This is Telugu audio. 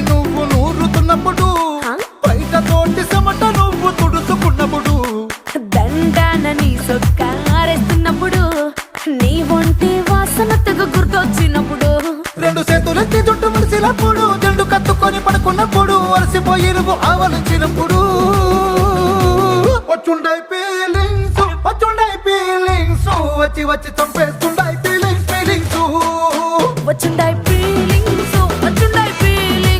నువ్వు నూరుతున్నప్పుడు, బయట తోటి చెమట నువ్వు తుడుచుకున్నప్పుడు, దండాన నీ సొక్కారేస్తున్నప్పుడు, నీ ఒంటి వాసన తెగ గుర్తొచ్చినప్పుడు, రెండు చేతులెత్తి జుట్టు ముడిసినప్పుడు, జండు కత్తుకొని పడుకున్నప్పుడు, అలసిపోయి నువ్వు ఆవలించినప్పుడు, వచ్చుండై ఫీలింగ్స్ వచ్చి వచ్చి చంపేస్తు